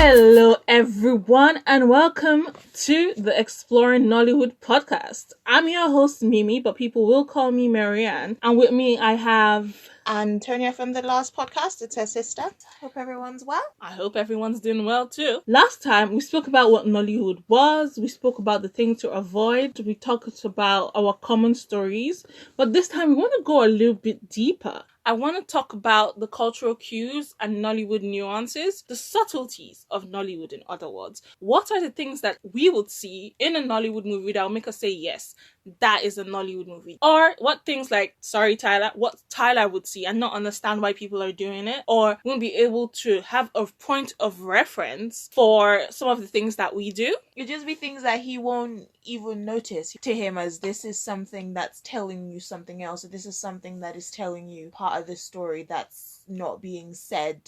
Hello, everyone, and welcome to the Exploring Nollywood podcast. I'm your host, Mimi, but people will call me Marianne. And with me, I have... Antonia from the last podcast. It's her sister. Hope everyone's well. I hope everyone's doing well too. Last time, we spoke about what Nollywood was. We spoke about the things to avoid. We talked about our common stories. But this time, we want to go a little bit deeper. I want to talk about the cultural cues and Nollywood nuances, the subtleties of Nollywood, in other words. What are the things that we would see in a Nollywood movie that will make us say, yes, that is a Nollywood movie? Or what things like, sorry, Tyler, what Tyler would see and not understand why people are doing it, or won't be able to have a point of reference for some of the things that we do. It'll just be things that he won't even notice to him, as this is something that's telling you something else, or this is something that is telling you part of the story that's not being said,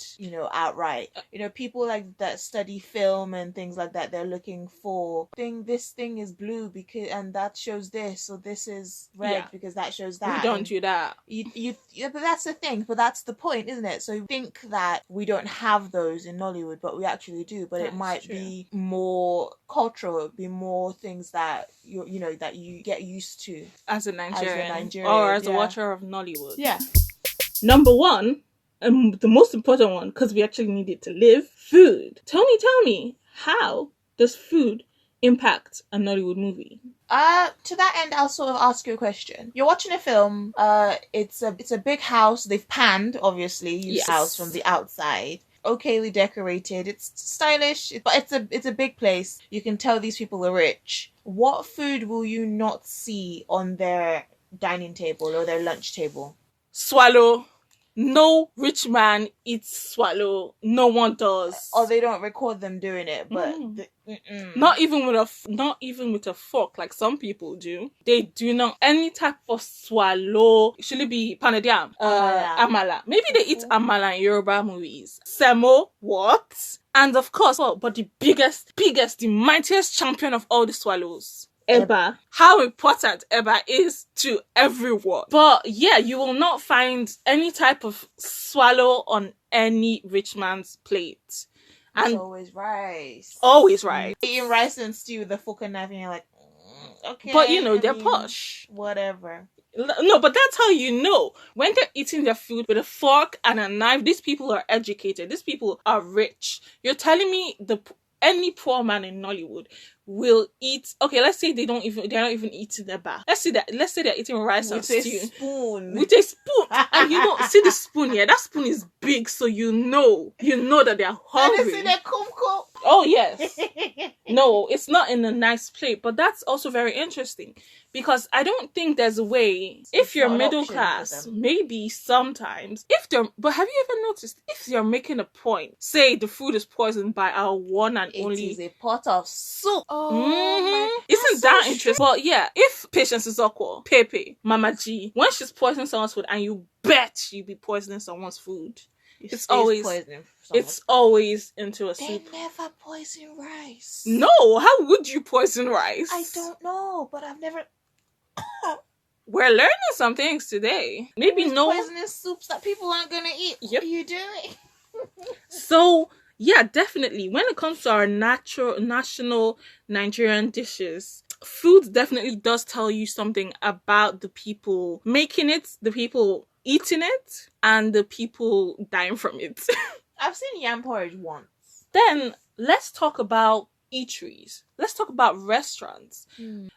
outright. People like that study film and things like that, they're looking for this thing is blue because, and that shows this, or this is red because that shows that. We don't do that. But that's the thing. But that's the point, isn't it? So you think that we don't have those in Nollywood, but we actually do. But it might be more cultural. It'd be more things that that you get used to as a Nigerian or as a watcher of Nollywood. Yeah. Number one, and the most important one, because we actually need it to live, food. Tony, tell me, how does food impact a Nollywood movie? To that end, I'll sort of ask you a question. You're watching a film. It's a big house. They've panned, obviously, the house from the outside. Okayly decorated. It's stylish, but it's a big place. You can tell these people are rich. What food will you not see on their dining table or their lunch table? Swallow. No rich man eats swallow. No one does. Or they don't record them doing it, but not even with a fork like some people do. They do not. Any type of swallow. Should it be panadiam? Amala. Maybe they eat amala in Yoruba movies. Semo. What? And of course, but the biggest, the mightiest champion of all the swallows, Eba. How important Eba is to everyone. But yeah, you will not find any type of swallow on any rich man's plate. And it's always rice. Always rice. Eating rice and stew with a fork and knife and you're like, okay. But they're posh. Whatever. No, but that's how you know. When they're eating their food with a fork and a knife, these people are educated. These people are rich. You're telling me any poor man in Nollywood will eat. Okay, let's say they're not even eating the bar. Let's say they're eating rice and stew with a spoon, and you don't see the spoon here. That spoon is big, so you know that they're hungry. And they see their kumkum. Oh yes. No, it's not in a nice plate, but that's also very interesting because I don't think there's a way. If you're middle class, maybe sometimes but have you ever noticed if you're making a point, say the food is poisoned by our one and only, it is a pot of soup. Isn't that so interesting? But yeah, if Patience is Okwo, Pepe, Mama G, when she's poisoning someone's food, and you bet she'll be poisoning someone's food, it's always into a soup. They never poison rice. No, how would you poison rice? I don't know, but I've never. We're learning some things today. Maybe poisonous soups that people aren't gonna eat. Yep. What are you doing? So yeah, definitely. When it comes to our national Nigerian dishes, food definitely does tell you something about the people making it, the people eating it, and the people dying from it. I've seen yam porridge once. Then let's talk about eateries. Let's talk about restaurants.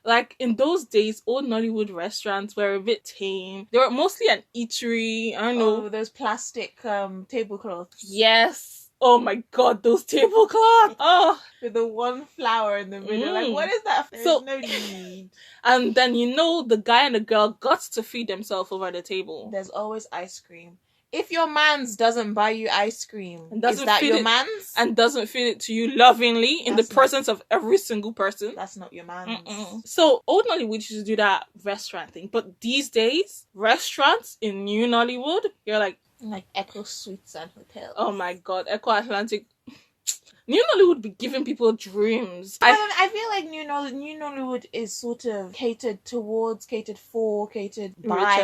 Like in those days, old Nollywood restaurants were a bit tame. They were mostly an eatery. I don't know. Those plastic tablecloths. Yes. Oh my god, those tablecloths. Oh. With the one flower in the middle. Like, what is that? There's no need. And then the guy and the girl got to feed themselves over the table. There's always ice cream. If your mans doesn't buy you ice cream, is that your mans? And doesn't feed it to you lovingly in the presence of every single person? That's not your mans. So, old Nollywood used to do that restaurant thing. But these days, restaurants in new Nollywood, you're like Echo Suites and Hotels. Oh my god, Echo Atlantic. New Nollywood be giving people dreams. I feel like New Nollywood is sort of catered by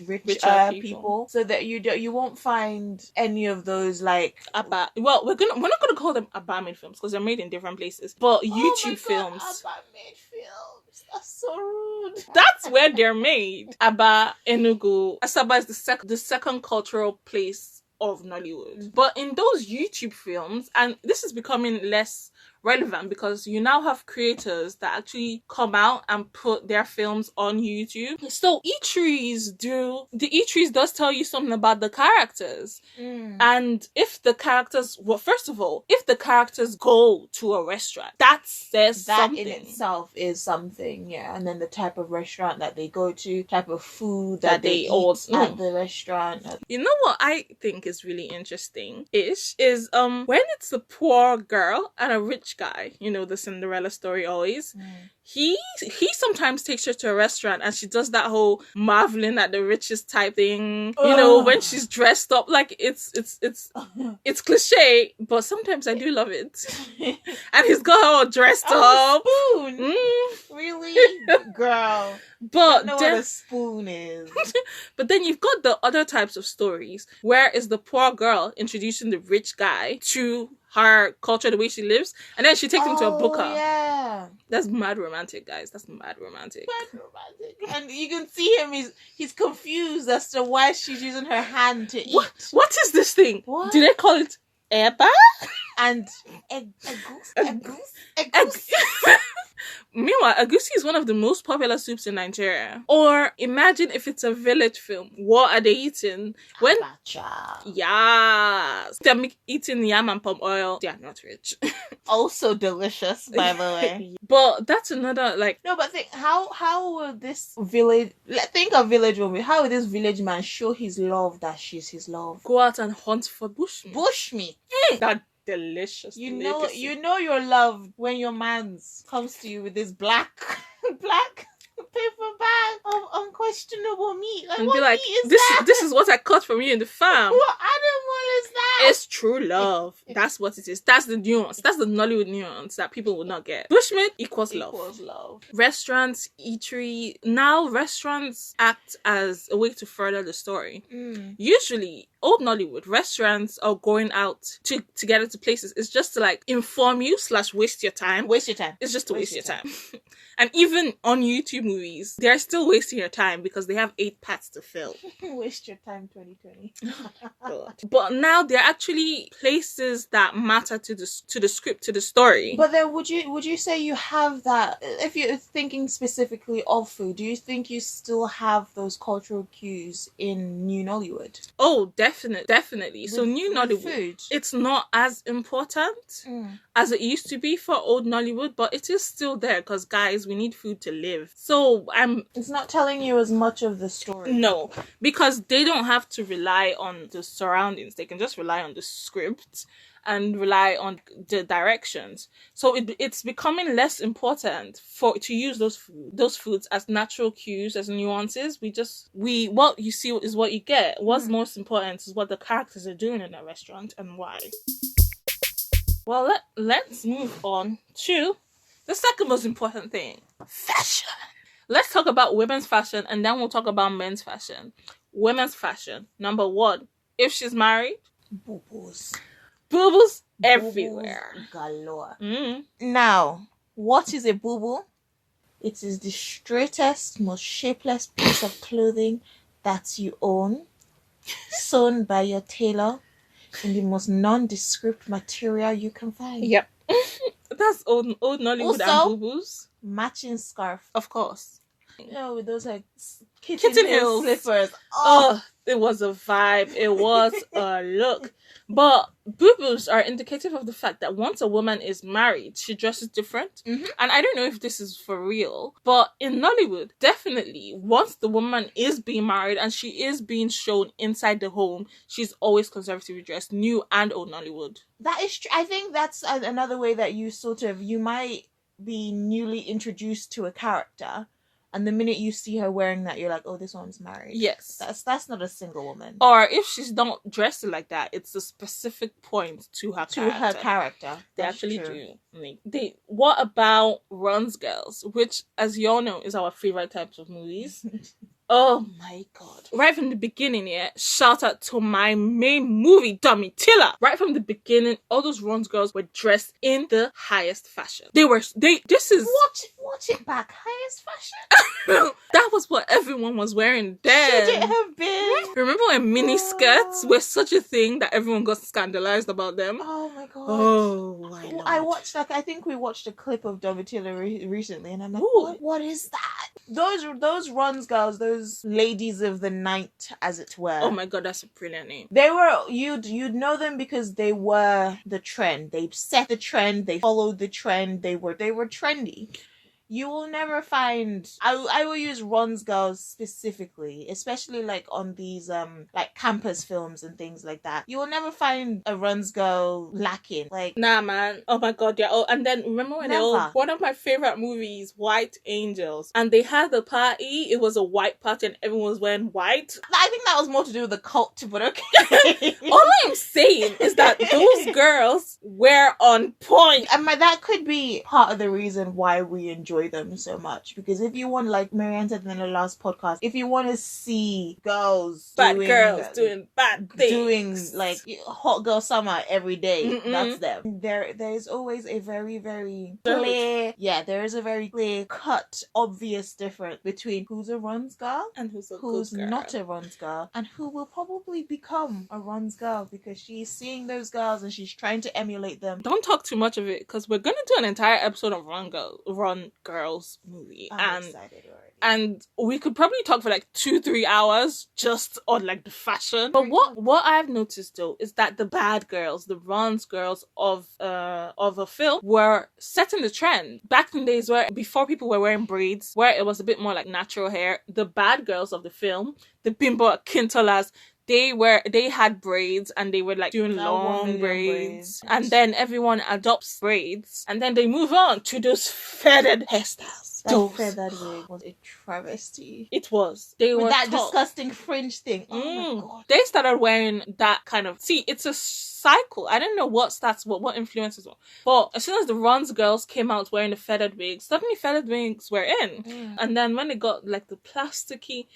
richer people, so that you won't find any of those like Well, we're not gonna call them Abba made films because they're made in different places, but YouTube films. Abba made films. That's so rude. That's where they're made. Aba, Enugu. Asaba is the second cultural place of Nollywood. But in those YouTube films, and this is becoming less relevant because you now have creators that actually come out and put their films on YouTube. So the E3s does tell you something about the characters. And if the characters, well, first of all, if the characters go to a restaurant, that says that something. in itself is something, yeah. And then the type of restaurant that they go to, type of food that they eat at the restaurant. You know what I think is really interesting is when it's a poor girl and a rich guy, you know, the Cinderella story always. He sometimes takes her to a restaurant and she does that whole marveling at the richest type thing. You know, when she's dressed up, like it's cliche, but sometimes I do love it. And he's got her all dressed up. Spoon. Really? Girl. But know what a spoon is. But then you've got the other types of stories where is the poor girl introducing the rich guy to her culture, the way she lives, and then she takes him to a booker. Yeah. That's mad romantic, guys. That's mad romantic. And you can see him, he's confused as to why she's using her hand to eat. What is this thing? What? Do they call it eba? And a goose. Meanwhile, agusi is one of the most popular soups in Nigeria. Or imagine if it's a village film. What are they eating? Yes. They're eating yam and palm oil. They are not rich. Also delicious, by the way. But that's another, like... No, but think, how will this village... Think of village woman. How will this village man show his love that she's his love? Go out and hunt for bushmeat. Bushmeat. That delicious. You know your love when your man's comes to you with this black paper bag of unquestionable meat. Like, and what be like, meat is that? This is what I cut from you in the farm. What animal is that? It's true love. That's what it is. That's the nuance. That's the Nollywood nuance that people will not get. Bushmeat equals love. Restaurants, eatery. Now restaurants act as a way to further the story. Usually, old Nollywood restaurants or going out to get into places is just to like inform you / waste your time. It's just to waste your time. And even on YouTube movies, they're still wasting your time because they have 8 parts to fill. Waste your time 2020. But now they're actually places that matter to the script, to the story. But then would you say you have that, if you're thinking specifically of food, do you think you still have those cultural cues in New Nollywood? Oh, definitely. So New Nollywood, food, it's not as important as it used to be for old Nollywood, but it is still there because, guys, we need food to live. So it's not telling you as much of the story. No, because they don't have to rely on the surroundings. They can just rely on the script and rely on the directions. So it's becoming less important to use those foods as natural cues, as nuances. What you see is what you get. What's most important is what the characters are doing in a restaurant and why. Well, let's move on to the second most important thing. Fashion. Let's talk about women's fashion and then we'll talk about men's fashion. Women's fashion. Number 1, if she's married, boo-boos everywhere. Galore. Now, what is a boo-boo? It is the straightest, most shapeless piece of clothing that you own, sewn by your tailor in the most nondescript material you can find. Yep. That's old Nollywood and boo-boos. Matching scarf. Of course. You know, with those like kitten heel slippers. Oh, it was a vibe. It was a look. But boo-boos are indicative of the fact that once a woman is married, she dresses different. And I don't know if this is for real, but in Nollywood, definitely, once the woman is being married and she is being shown inside the home, she's always conservatively dressed, new and old Nollywood. That is true. I think that's another way that you might be newly introduced to a character And the minute you see her wearing that, you're like, oh, this one's married. Yes. That's not a single woman. Or if she's not dressed like that, it's a specific point to her character. They That's actually true. do. What about Runs Girls, which, as you all know, is our favorite types of movies. Oh my god. Right from the beginning, shout out to my main movie, Domitilla. Right from the beginning, all those Runs Girls were dressed in the highest fashion. This is... Watch it back. Highest fashion? That was what everyone was wearing then. Should it have been? Remember when mini skirts were such a thing that everyone got scandalized about them? Oh my god. Oh my lord. I watched, I think we watched a clip of Domitilla recently, and I'm like, what is that? Those Runs Girls, those ladies of the night, as it were. Oh my god, that's a brilliant name. They were, you'd know them because they were the trend. They set the trend, they followed the trend, they were trendy. You will never find... I will use Runs Girls specifically, especially like on these like campus films and things like that. You will never find a Runs Girl lacking. Like, nah, man. Oh my god, yeah. Oh, and then remember when one of my favorite movies, White Angels, and they had the party. It was a white party, and everyone was wearing white. I think that was more to do with the cult, but okay. All I'm saying is that those girls were on point, and that could be part of the reason why we enjoy them so much, because if you want, like Marianne said in the last podcast, if you want to see bad girls doing bad things, doing like hot girl summer every day, that's them. There's always a very, very clear, there is a very clear cut, obvious difference between who's a Runs Girl and who's not a Runs Girl, and who will probably become a Runs Girl, because she's seeing those girls and she's trying to emulate them. Don't talk too much of it, because we're gonna do an entire episode of Run Girls movie. I'm excited already. And we could probably talk for like 2-3 hours just on like the fashion. But what I've noticed though is that the bad girls, the Runs Girls of a film, were setting the trend. Back in the days where before people were wearing braids, where it was a bit more like natural hair, the bad girls of the film, the Bimbo Quintolas, they had braids and they were like doing long braids. And then everyone adopts braids and then they move on to those feathered hairstyles. That feathered wig was a travesty. It was. They were that disgusting fringe thing. Oh my god. They started wearing that kind of... See, it's a cycle. I don't know what influences were. But as soon as the Runs Girls came out wearing the feathered wigs, suddenly feathered wigs were in. And then when they got like the plasticky...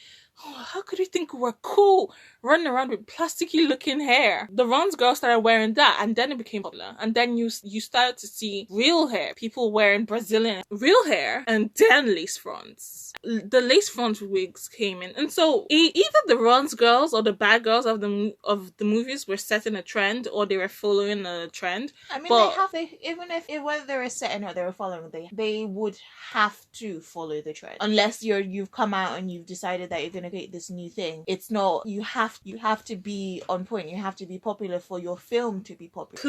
Oh, how could you think we were cool running around with plasticky looking hair? The Runs Girls started wearing that, and then it became popular. And then you started to see real hair, people wearing Brazilian real hair, and then lace fronts. The lace front wigs came in, and so either the Runs Girls or the bad girls of the movies were setting a trend, or they were following a trend. I mean, even if whether they were setting or they were following, they would have to follow the trend, unless you've come out and you've decided that you're gonna create this new thing. It's not, you have to be on point, you have to be popular for your film to be popular.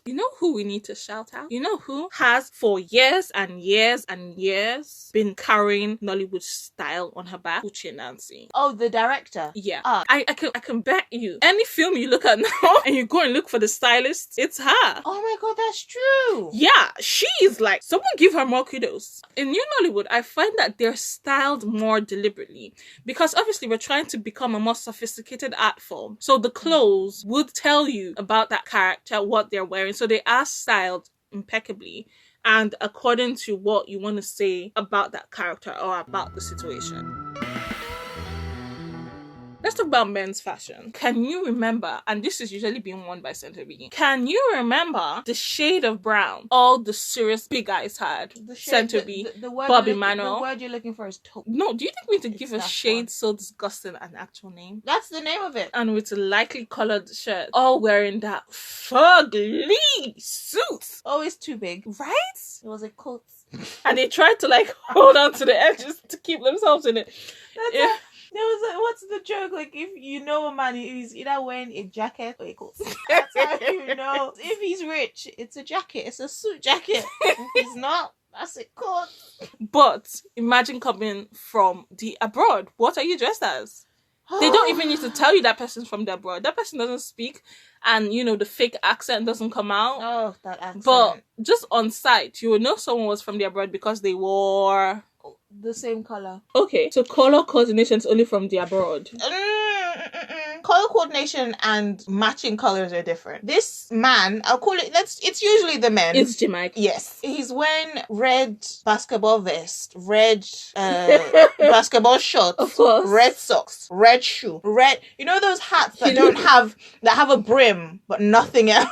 You know who we need to shout out? You know who has for years and years and years been carrying Nollywood style on her back? Uche Nancy. Oh, the director? Yeah. I can bet you any film you look at now and you go and look for the stylist, it's her. Oh my god, that's true. Yeah, she is like, someone give her more kudos. In New Nollywood, I find that they're styled more deliberately, because obviously we're trying to become a more sophisticated art form. So the clothes would tell you about that character, what they're wearing. So they are styled impeccably and according to what you want to say about that character or about the situation. Let's talk about men's fashion. Can you remember, and this is usually being worn by Centre B, can you remember the shade of brown all the serious big guys had? Centre B, Bobby Manuel. The word you're looking for is taupe. No, do you think we need to give a shade so disgusting an actual name? That's the name of it. And with a lightly coloured shirt, all wearing that fugly suit. Always too big. Right? It was a coat. And they tried to like hold on to the edges to keep themselves in it. There was what's the joke? Like, if you know a man, he's either wearing a jacket or a coat. That's how you know. If he's rich, it's a jacket. It's a suit jacket. If he's not, that's a coat. But imagine coming from the abroad. What are you dressed as? They don't even need to tell you that person's from the abroad. That person doesn't speak, and the fake accent doesn't come out. Oh, that accent. But just on sight, you would know someone was from the abroad because they wore the same color. Okay, so color coordination is only from the abroad. Color coordination and matching colors are different. This man, I'll call it, it's usually the men. It's Jamaica. Yes. He's wearing red basketball vest, red basketball shorts, Of course. red socks, red shoe, red, you know those hats that that have a brim but nothing else.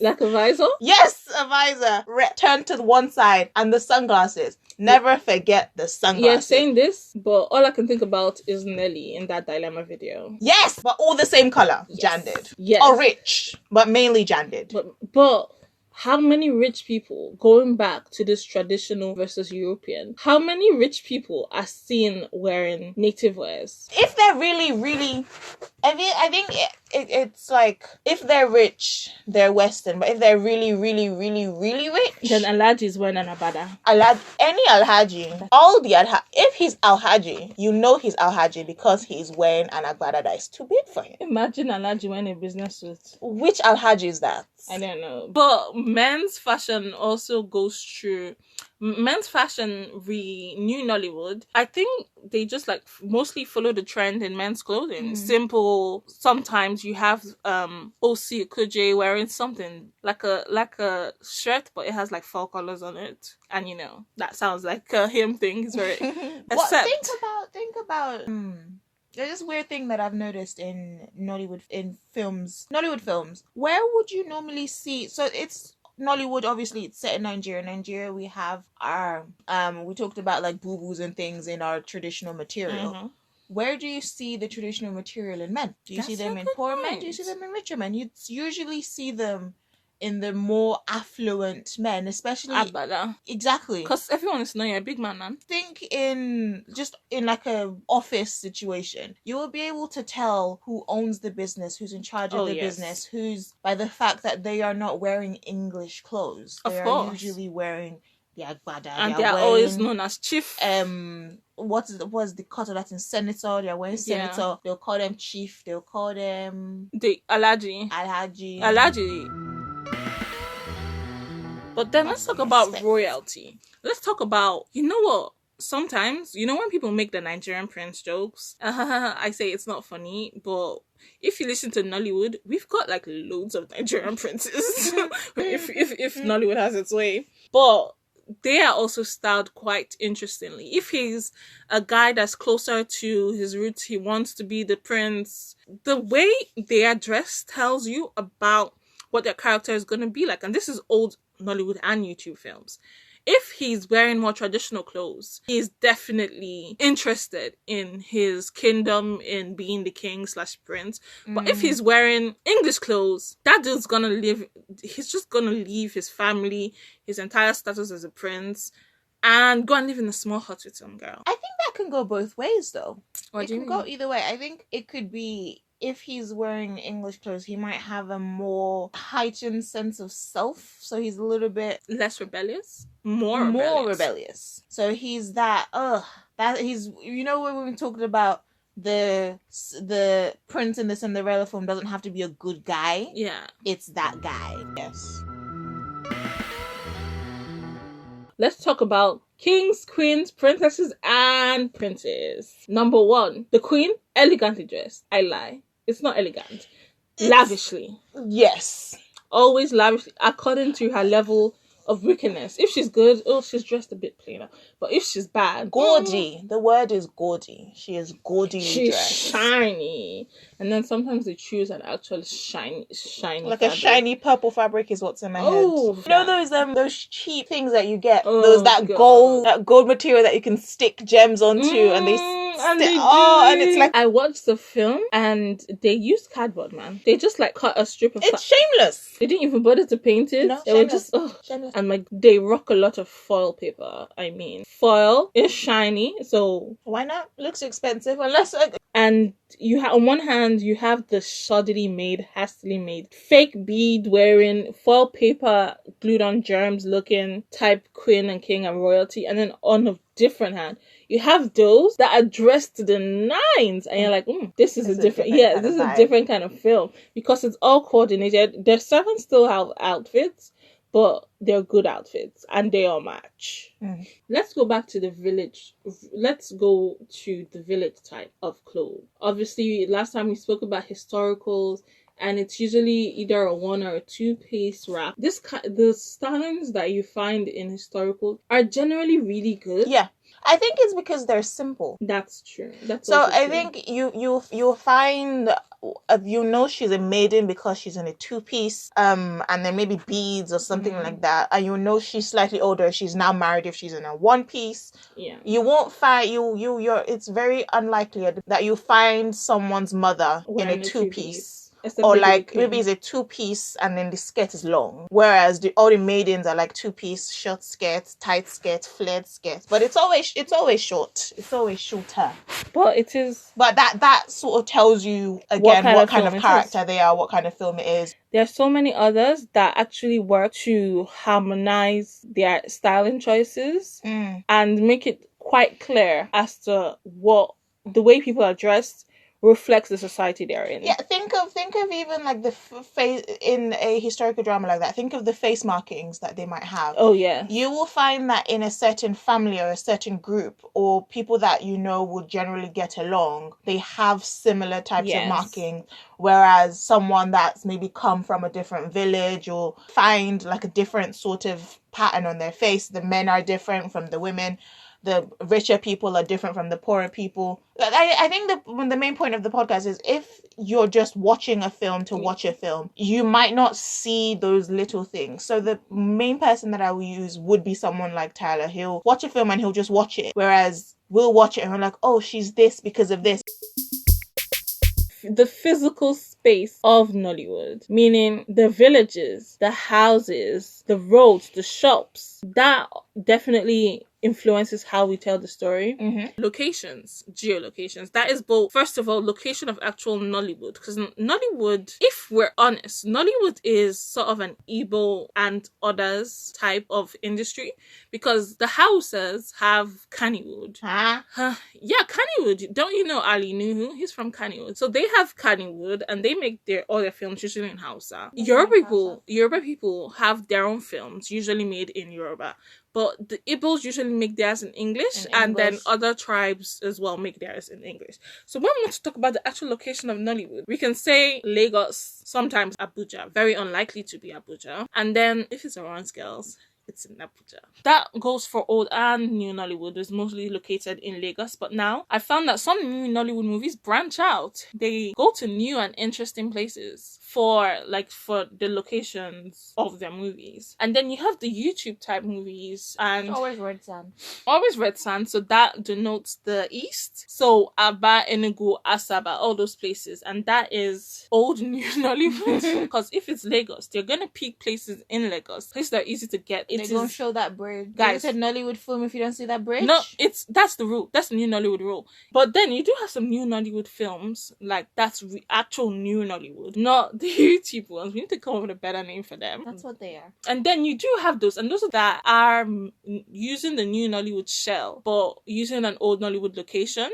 Like a visor? Yes, a visor. Turned to one side, and the sunglasses. Never forget the sunglasses. Yeah, saying this, but all I can think about is Nelly in that Dilemma video. Yes, but all the same color. Yes. Janded. Yes. Or rich, but mainly janded. But how many rich people, going back to this traditional versus European, how many rich people are seen wearing native wears? If they're really, really, I think it's like, if they're rich, they're Western. But if they're really, really, really, really rich, then Alhaji is wearing an abada. Any Alhaji, if he's Alhaji, you know he's Alhaji because he's wearing an agbada that is too big for him. Imagine Alhaji wearing a business suit. Which Alhaji is that? I don't know. But men's fashion also goes through. Men's fashion, new Nollywood, I think they just like mostly follow the trend in men's clothing. Simple. Sometimes you have OC Kuje wearing something like a shirt, but it has like 4 colors on it, and you know that sounds like a him thing. It's very. What, think about. There's this weird thing that I've noticed in Nollywood films. Where would you normally see? So it's Nollywood, obviously it's set in Nigeria. Nigeria, we have our we talked about like boo-boos and things in our traditional material. Where do you see the traditional material in men? Do you see them in poor men? Do you see them in richer men? You usually see them in the more affluent men, especially Abada. Exactly. Because everyone is knowing you're a big man. Think in like a office situation, you will be able to tell who owns the business, who's in charge of the business, who's, by the fact that they are not wearing English clothes. They are usually wearing the agbada. And they are always known as chief. What's the cut of that in senator? They're wearing senator. Yeah. They'll call them chief. They'll call them the Alhaji. But then let's talk about royalty. Let's talk about, you know what? Sometimes, you know when people make the Nigerian prince jokes, I say it's not funny, but if you listen to Nollywood, we've got like loads of Nigerian princes. if Nollywood has its way. But they are also styled quite interestingly. If he's a guy that's closer to his roots, he wants to be the prince, the way they are dressed tells you about what their character is going to be like. And this is old Nollywood and YouTube films. If he's wearing more traditional clothes, he's definitely interested in his kingdom, in being the king/prince. But if he's wearing English clothes, that dude's gonna live, he's just gonna leave his family, his entire status as a prince, and go and live in a small hut with some girl. I think that can go both ways though. What do you mean? Go either way. I think it could be, if he's wearing English clothes, he might have a more heightened sense of self. So he's a little bit less rebellious, more rebellious. So he's that he's, you know, when we were talking about the prince in the Cinderella film doesn't have to be a good guy. Yeah, it's that guy. Yes. Let's talk about kings, queens, princesses, and princes. Number 1, the queen, elegantly dressed. I lie. It's not elegant. Lavishly. Yes. Always lavishly, according to her level of wickedness. If she's good, she's dressed a bit plainer. But if she's bad, gaudy. The word is gaudy. She is gaudily dressed. She's shiny. And then sometimes they choose an actual shiny like fabric. A shiny purple fabric is what's in my head. You know those cheap things that you get? That gold material that you can stick gems onto and they and it's like, I watched the film and they used cardboard, man. They just like cut a strip of It's shameless. They didn't even bother to paint it. No, they were just shameless. And like they rock a lot of foil paper. I mean, foil is shiny, so why not? Looks expensive unless and you have, on one hand, you have the hastily made fake bead wearing, foil paper glued on germs looking type queen and king and royalty, and then on a different hand, you have those that are dressed to the nines, and you're like, this is a different kind of film, because it's all coordinated. Their servants still have outfits, but they're good outfits and they all match. Mm. Let's go back to the village. Let's go to the village type of clothes. Obviously, last time we spoke about historicals, and it's usually either a one or a two-piece wrap. The stylings that you find in historical are generally really good. Yeah. I think it's because they're simple. That's true. So I think you'll find she's a maiden because she's in a two-piece and then maybe beads or something like that, and she's slightly older, she's now married if she's in a one-piece. Yeah, you won't find it's very unlikely that you find someone's mother in a two-piece. Or like maybe it's a two-piece and then the skirt is long, whereas all the maidens are like two-piece, short skirts, tight skirts, flared skirts. But it's always short. It's always shorter. But it is. But that sort of tells you again what kind of character they are, what kind of film it is. There are so many others that actually work to harmonize their styling choices and make it quite clear as to what the way people are dressed reflects the society they're in. Yeah, think of even like the face in a historical drama like that. Think of the face markings that they might have. Oh yeah. You will find that in a certain family or a certain group or people that would generally get along, they have similar types of marking. Whereas someone that's maybe come from a different village or find like a different sort of pattern on their face. The men are different from the women. The richer people are different from the poorer people. I think the main point of the podcast is if you're just watching a film to watch a film, you might not see those little things. So the main person that I will use would be someone like Tyler. He'll watch a film and he'll just watch it. Whereas we'll watch it and we're like, oh, she's this because of this. The physical space of Nollywood, meaning the villages, the houses, the roads, the shops, that definitely influences how we tell the story. Locations, geolocations. That is both, first of all, location of actual Nollywood. Because Nollywood, if we're honest, Nollywood is sort of an Igbo and others type of industry. Because the Hausas have Kannywood. Yeah, Kannywood. Don't you know Ali Nuhu? He's from Kannywood. So they have Kannywood and they make all their films usually in Hausa. Yoruba people have their own films, usually made in Yoruba. But the Igbos usually make theirs in English, and then other tribes as well make theirs in English. So when we want to talk about the actual location of Nollywood, we can say Lagos, sometimes Abuja, very unlikely to be Abuja. And then if it's around girls, it's in Abuja. That goes for old and new Nollywood. It's mostly located in Lagos. But now, I found that some new Nollywood movies branch out. They go to new and interesting places for the locations of their movies. And then you have the YouTube type movies. And always red sand. So that denotes the east. So Aba, Enugu, Asaba, all those places. And that is old new Nollywood. Because if it's Lagos, they're going to pick places in Lagos. Places that are easy to get. They're going to show that bridge. Guys, it's a Nollywood film if you don't see that bridge. No, that's the rule. That's the new Nollywood rule. But then you do have some new Nollywood films. Like, that's actual new Nollywood. Not the YouTube ones. We need to come up with a better name for them. That's what they are. And then you do have those. And those that are using the new Nollywood shell, but using an old Nollywood location.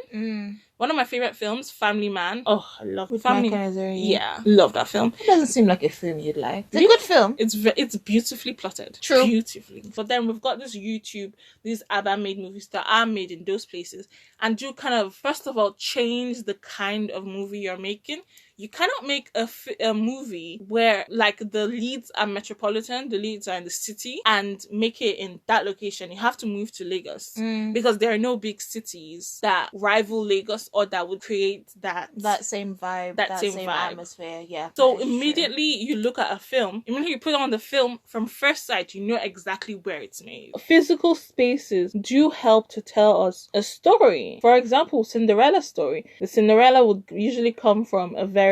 One of my favorite films, Family Man. Oh, I love Family Man. Yeah, love that film. It doesn't seem like a film you'd like. It's a good film. It's beautifully plotted. True. Beautifully. But then we've got this YouTube, these ABBA-made movies that are made in those places. And do kind of, first of all, change the kind of movie you're making. You cannot make a movie where, like, the leads are metropolitan, the leads are in the city, and make it in that location. You have to move to Lagos. Because there are no big cities that rival Lagos or that would create that same vibe, that same atmosphere. Yeah. So immediately you look at a film, immediately you put on the film, from first sight, you know exactly where it's made. Physical spaces do help to tell us a story. For example, Cinderella's story. The Cinderella would usually come from a very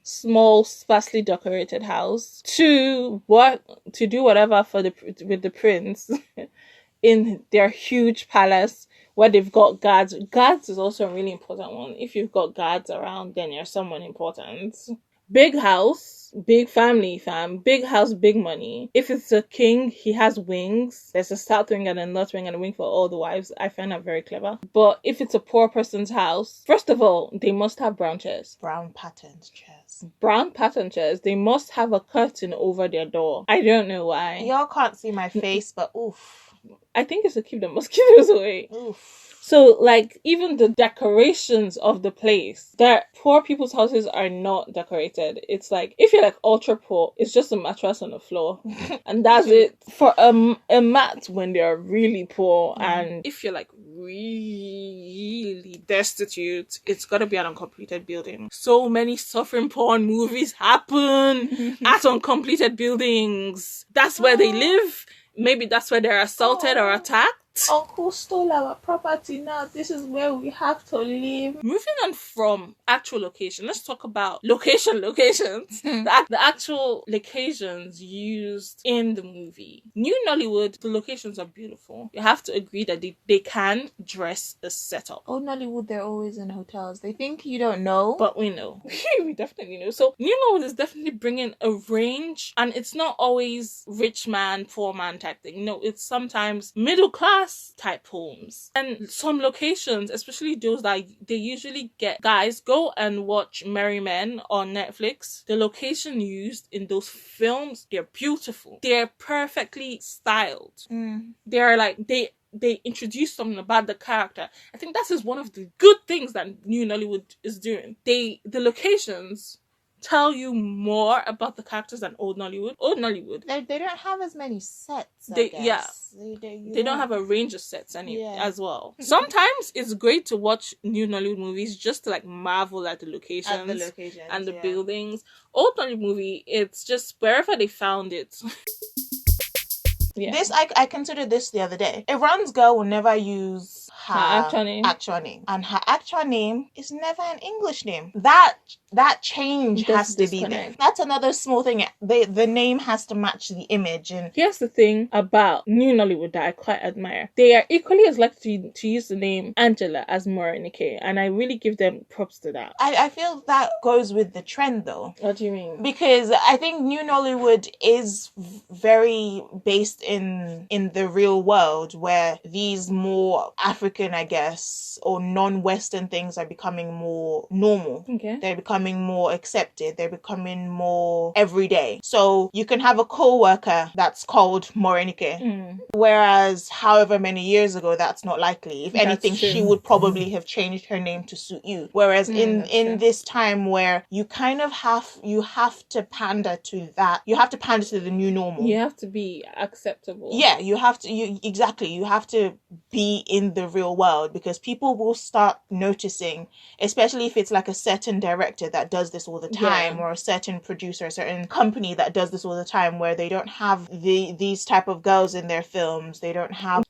small, sparsely decorated house to do whatever with the prince in their huge palace where they've got guards. Guards is also a really important one. If you've got guards around, then you're someone important. Big house, big family, big house, big money. If it's a king, he has wings. There's a south wing and a north wing and a wing for all the wives. I find that very clever. But if it's a poor person's house, first of all, they must have brown chairs. Brown patterned chairs. chairs. Brown pattern chairs. They must have a curtain over their door. I don't know why. Y'all can't see my face, but oof. I think it's to keep the mosquitoes away. Oof. So, like, even the decorations of the place, that poor people's houses are not decorated. It's like, if you're like ultra poor, it's just a mattress on the floor. And that's it. For a mat when they're really poor. And if you're like really destitute, it's gotta be an uncompleted building. So many suffering porn movies happen at uncompleted buildings. That's where they live. Maybe that's where they're assaulted or attacked. Uncle stole our property. Now this is where we have to live. Moving on from actual location, let's talk about locations. The actual locations used in the movie. New Nollywood, the locations are beautiful. You have to agree that they can dress a setup. Old Nollywood, they're always in hotels. They think you don't know. But we know. We definitely know. So New Nollywood is definitely bringing a range, and it's not always rich man, poor man type thing. No, it's sometimes middle class type homes. And some locations, especially those that they usually get, guys, go and watch Merry Men on Netflix. The location used in those films, they're beautiful. They're perfectly styled. They're like, they introduce something about the character. I think that is one of the good things that New Nollywood is doing. The locations tell you more about the characters than Old Nollywood. Old Nollywood, they don't have as many sets. I guess. They don't have a range of sets as well. Sometimes it's great to watch New Nollywood movies just to like marvel at the locations, and the buildings. Old Nollywood movie, it's just wherever they found it. This I considered this the other day. Iran's girl will never use her actual name, and her actual name is never an English name. That change has to be there. That's another small thing. The name has to match the image. And here's the thing about New Nollywood that I quite admire. They are equally as likely to use the name Angela as Morenike, and I really give them props to that. I feel that goes with the trend though. What do you mean? Because I think New Nollywood is very based in the real world, where these more African, I guess, or non-Western things are becoming more normal. Okay. They're becoming more accepted. They're becoming more everyday. So you can have a co-worker that's called Morenike, whereas however many years ago, that's not likely. If anything, she would probably have changed her name to suit you. Whereas in this time where you kind of have to pander to that, you have to pander to the new normal. You have to be acceptable. Yeah, you have to. You have to be in the real world, because people will start noticing, especially if it's like a certain director that does this all the time, or a certain producer, a certain company that does this all the time, where they don't have these type of girls in their films. They don't have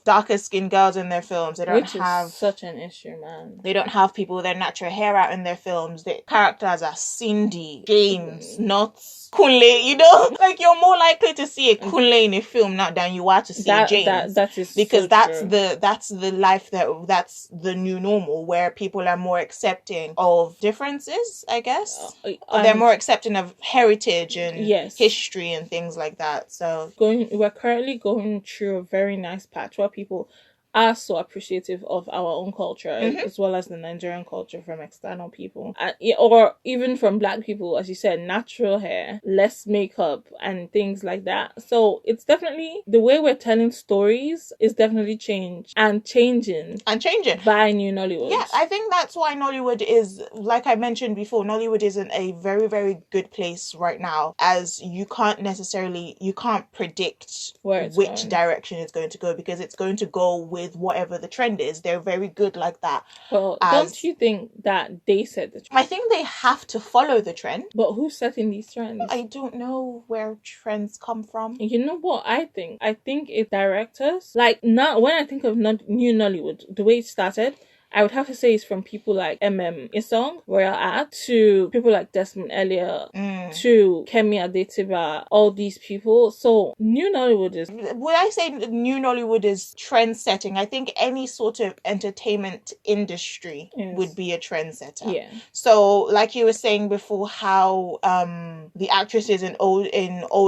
darker skinned girls in their films. They don't have such an issue, man. They don't have people with their natural hair out in their films. The characters are Cindy, James, not Kunle, you know? Like, you're more likely to see a Kunle in a film now than you are to see James. That is because so that's true. that's the life that's the new normal, where people are more accepting of differences, I guess. They're more accepting of heritage and history and things like that. So we're currently going through a very nice patch where people are so appreciative of our own culture, as well as the Nigerian culture from external people, or even from Black people, as you said, natural hair, less makeup and things like that. So it's definitely, the way we're telling stories is definitely changing by New Nollywood. Yeah, I think that's why Nollywood is, like I mentioned before, Nollywood is in a very, very good place right now, as you can't predict which direction it's going to go, because it's going to go with whatever the trend is. They're very good like that. Well, don't you think that they set the trend? I think they have to follow the trend. But who's setting these trends? I don't know where trends come from. You know what I think? I think it's directors. Like, now, when I think of New Nollywood, the way it started, I would have to say it's from people like Isong, Royal Art, to people like Desmond Elliott, to Kemi Adetiba, all these people. So New Nollywood is... When I say New Nollywood is trend setting, I think any sort of entertainment industry would be a trend setter. Yeah. So like you were saying before, how the actresses in old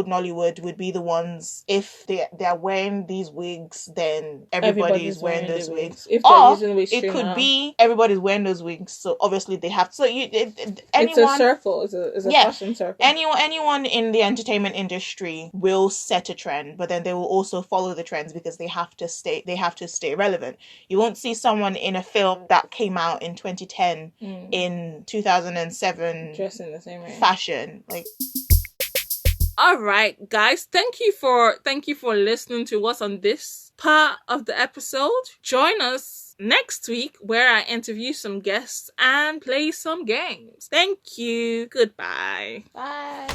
Nollywood would be the ones, if they're wearing these wigs, then everybody's wearing those wigs. If they're using wig it could No. B, everybody's wearing those wigs, so obviously they have to. So It's anyone, a circle. It's a Yeah. fashion circle. anyone in the entertainment industry will set a trend, but then they will also follow the trends because they have to stay relevant. You won't see someone in a film that came out in 2010 in 2007 dressing the same way. fashion. Like, all right, guys, thank you for listening to what's on this part of the episode. Join us next week where I interview some guests and play some games. Thank you. Goodbye. bye.